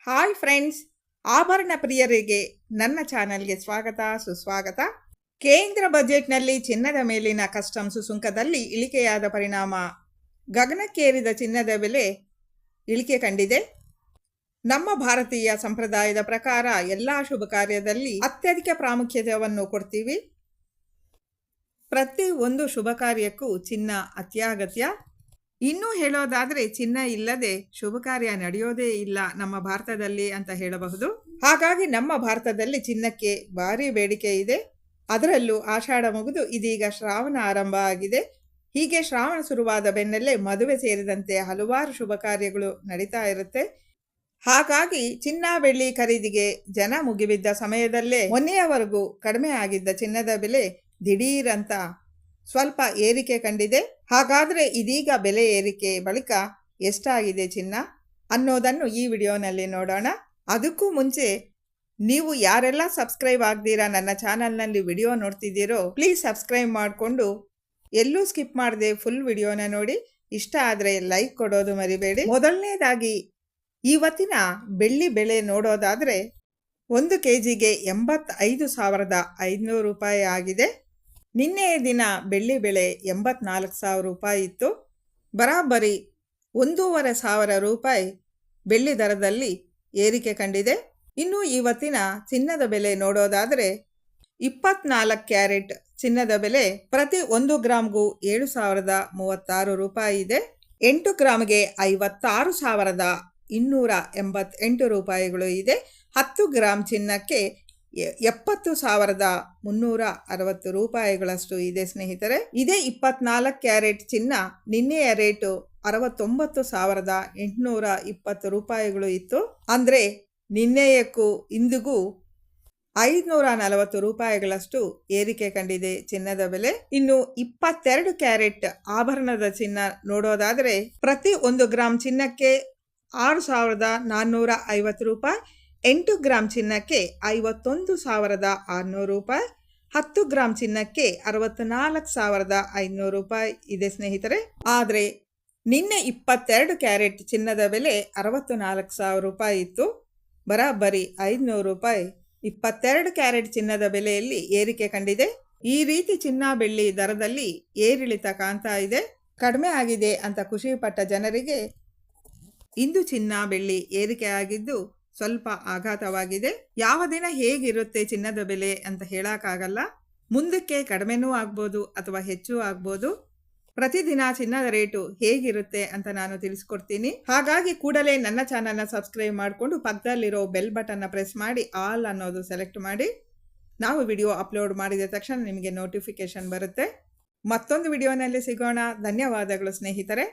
Hi friends, ಆಭರಣ ಪ್ರಿಯರಿಗೆ ನನ್ನ ಚಾನೆಲ್ಗೆ ಸ್ವಾಗತ ಸುಸ್ವಾಗತ. ಕೇಂದ್ರ ಬಜೆಟ್ನಲ್ಲಿ ಚಿನ್ನದ ಮೇಲಿನ ಕಸ್ಟಮ್ಸ್ ಸುಂಕದಲ್ಲಿ ಇಳಿಕೆಯಾದ ಪರಿಣಾಮ ಗಗನಕ್ಕೇರಿದ ಚಿನ್ನದ ಬೆಲೆ ಇಳಿಕೆ ಕಂಡಿದೆ. ನಮ್ಮ ಭಾರತೀಯ ಸಂಪ್ರದಾಯದ ಪ್ರಕಾರ ಎಲ್ಲ ಶುಭ ಕಾರ್ಯದಲ್ಲಿ ಅತ್ಯಧಿಕ ಪ್ರಾಮುಖ್ಯತೆಯನ್ನು ಕೊಡ್ತೀವಿ. ಪ್ರತಿ ಒಂದು ಶುಭ ಕಾರ್ಯಕ್ಕೂ ಚಿನ್ನ ಅತ್ಯಗತ್ಯ. ಇನ್ನೂ ಹೇಳೋದಾದ್ರೆ ಚಿನ್ನ ಇಲ್ಲದೆ ಶುಭ ಕಾರ್ಯ ನಡೆಯೋದೇ ಇಲ್ಲ ನಮ್ಮ ಭಾರತದಲ್ಲಿ ಅಂತ ಹೇಳಬಹುದು. ಹಾಗಾಗಿ ನಮ್ಮ ಭಾರತದಲ್ಲಿ ಚಿನ್ನಕ್ಕೆ ಭಾರಿ ಬೇಡಿಕೆ ಇದೆ. ಅದರಲ್ಲೂ ಆಷಾಢ ಮುಗಿದು ಇದೀಗ ಶ್ರಾವಣ ಆರಂಭ ಆಗಿದೆ. ಹೀಗೆ ಶ್ರಾವಣ ಶುರುವಾದ ಬೆನ್ನಲ್ಲೇ ಮದುವೆ ಸೇರಿದಂತೆ ಹಲವಾರು ಶುಭ ಕಾರ್ಯಗಳು ನಡೀತಾ ಇರುತ್ತೆ. ಹಾಗಾಗಿ ಚಿನ್ನ ಬೆಳ್ಳಿ ಖರೀದಿಗೆ ಜನ ಮುಗಿಬಿದ್ದ ಸಮಯದಲ್ಲೇ ಮೊನ್ನೆಯವರೆಗೂ ಕಡಿಮೆ ಆಗಿದ್ದ ಚಿನ್ನದ ಬೆಲೆ ದಿಢೀರಂತ ಸ್ವಲ್ಪ ಏರಿಕೆ ಕಂಡಿದೆ. ಹಾಗಾದರೆ ಇದೀಗ ಬೆಲೆ ಏರಿಕೆ ಬಳಿಕ ಎಷ್ಟಾಗಿದೆ ಚಿನ್ನ ಅನ್ನೋದನ್ನು ಈ ವಿಡಿಯೋನಲ್ಲಿ ನೋಡೋಣ. ಅದಕ್ಕೂ ಮುಂಚೆ ನೀವು ಯಾರೆಲ್ಲ ಸಬ್ಸ್ಕ್ರೈಬ್ ಆಗ್ದಿರಾ ನನ್ನ ಚಾನಲ್ನಲ್ಲಿ ವಿಡಿಯೋ ನೋಡ್ತಿದ್ದೀರೋ ಪ್ಲೀಸ್ ಸಬ್ಸ್ಕ್ರೈಬ್ ಮಾಡಿಕೊಂಡು ಎಲ್ಲೂ ಸ್ಕಿಪ್ ಮಾಡದೆ ಫುಲ್ ವಿಡಿಯೋನ ನೋಡಿ. ಇಷ್ಟ ಆದರೆ ಲೈಕ್ ಕೊಡೋದು ಮರಿಬೇಡಿ. ಮೊದಲನೇದಾಗಿ ಇವತ್ತಿನ ಬೆಳ್ಳಿ ಬೆಲೆ ನೋಡೋದಾದರೆ 1 kgಗೆ 85,500 ರೂಪಾಯಿ ಆಗಿದೆ. ನಿನ್ನೆಯ ದಿನ ಬೆಳ್ಳಿ ಬೆಲೆ 84,000 ರೂಪಾಯಿ ಇತ್ತು. ಬರಾಬರಿ 1,500 ರೂಪಾಯಿ ಬೆಳ್ಳಿ ದರದಲ್ಲಿ ಏರಿಕೆ ಕಂಡಿದೆ. ಇನ್ನು ಇವತ್ತಿನ ಚಿನ್ನದ ಬೆಲೆ ನೋಡೋದಾದರೆ 24 ಕ್ಯಾರೆಟ್ ಚಿನ್ನದ ಬೆಲೆ ಪ್ರತಿ 1 ಗ್ರಾಮ್ಗೂ 7,036 ರೂಪಾಯಿ ಇದೆ. 8 ಗ್ರಾಮ್ಗೆ 56,288 ರೂಪಾಯಿಗಳು ಇದೆ. 10 ಗ್ರಾಮ್ ಚಿನ್ನಕ್ಕೆ 70,360 ರೂಪಾಯಿಗಳಷ್ಟು ಇದೆ ಸ್ನೇಹಿತರೆ. ಇದೇ 24 ಕ್ಯಾರೆಟ್ ಚಿನ್ನ ನಿನ್ನೆಯ ರೇಟು 69,820 ರೂಪಾಯಿಗಳು ಇತ್ತು. ಅಂದರೆ ನಿನ್ನೆಯಕ್ಕೂ ಇಂದಿಗೂ 540 ರೂಪಾಯಿಗಳಷ್ಟು ಏರಿಕೆ ಕಂಡಿದೆ ಚಿನ್ನದ ಬೆಲೆ. ಇನ್ನು 22 ಕ್ಯಾರೆಟ್ ಆಭರಣದ ಚಿನ್ನ ನೋಡೋದಾದರೆ ಪ್ರತಿ 1 ಗ್ರಾಮ್ ಚಿನ್ನಕ್ಕೆ 6,450 ರೂಪಾಯಿ, 8 ಗ್ರಾಮ್ ಚಿನ್ನಕ್ಕೆ 51,600 ರೂಪಾಯಿ, 10 ಗ್ರಾಮ್ ಚಿನ್ನಕ್ಕೆ 64,500 ರೂಪಾಯಿ ಇದೆ ಸ್ನೇಹಿತರೆ. ಆದರೆ ನಿನ್ನೆ 22 ಕ್ಯಾರೆಟ್ ಚಿನ್ನದ ಬೆಲೆ 64,000 ರೂಪಾಯಿ ಇತ್ತು. ಬರಾಬರಿ 500 ರೂಪಾಯಿ 22 ಕ್ಯಾರೆಟ್ ಚಿನ್ನದ ಬೆಲೆಯಲ್ಲಿ ಏರಿಕೆ ಕಂಡಿದೆ. ಈ ರೀತಿ ಚಿನ್ನ ಬೆಳ್ಳಿ ದರದಲ್ಲಿ ಏರಿಳಿತ ಕಾಣ್ತಾ ಇದೆ. ಕಡಿಮೆ ಆಗಿದೆ ಅಂತ ಖುಷಿ ಪಟ್ಟ ಜನರಿಗೆ ಇಂದು ಚಿನ್ನ ಬೆಳ್ಳಿ ಏರಿಕೆ ಆಗಿದ್ದು ಸ್ವಲ್ಪ ಆಘಾತವಾಗಿದೆ. ಯಾವ ದಿನ ಹೇಗಿರುತ್ತೆ ಚಿನ್ನದ ಬೆಲೆ ಅಂತ ಹೇಳಕ್ಕಾಗಲ್ಲ. ಮುಂದಕ್ಕೆ ಕಡಿಮೆನೂ ಆಗ್ಬೋದು ಅಥವಾ ಹೆಚ್ಚು ಆಗ್ಬೋದು. ಪ್ರತಿದಿನ ಚಿನ್ನದ ರೇಟು ಹೇಗಿರುತ್ತೆ ಅಂತ ನಾನು ತಿಳಿಸ್ಕೊಡ್ತೀನಿ. ಹಾಗಾಗಿ ಕೂಡಲೇ ನನ್ನ ಚಾನಲ್ನ ಸಬ್ಸ್ಕ್ರೈಬ್ ಮಾಡಿಕೊಂಡು ಪಕ್ಕದಲ್ಲಿರೋ ಬೆಲ್ ಬಟನ್ನ ಪ್ರೆಸ್ ಮಾಡಿ ಆಲ್ ಅನ್ನೋದು ಸೆಲೆಕ್ಟ್ ಮಾಡಿ. ನಾವು ವಿಡಿಯೋ ಅಪ್ಲೋಡ್ ಮಾಡಿದ ತಕ್ಷಣ ನಿಮಗೆ ನೋಟಿಫಿಕೇಶನ್ ಬರುತ್ತೆ. ಮತ್ತೊಂದು ವಿಡಿಯೋನಲ್ಲಿ ಸಿಗೋಣ. ಧನ್ಯವಾದಗಳು ಸ್ನೇಹಿತರೆ.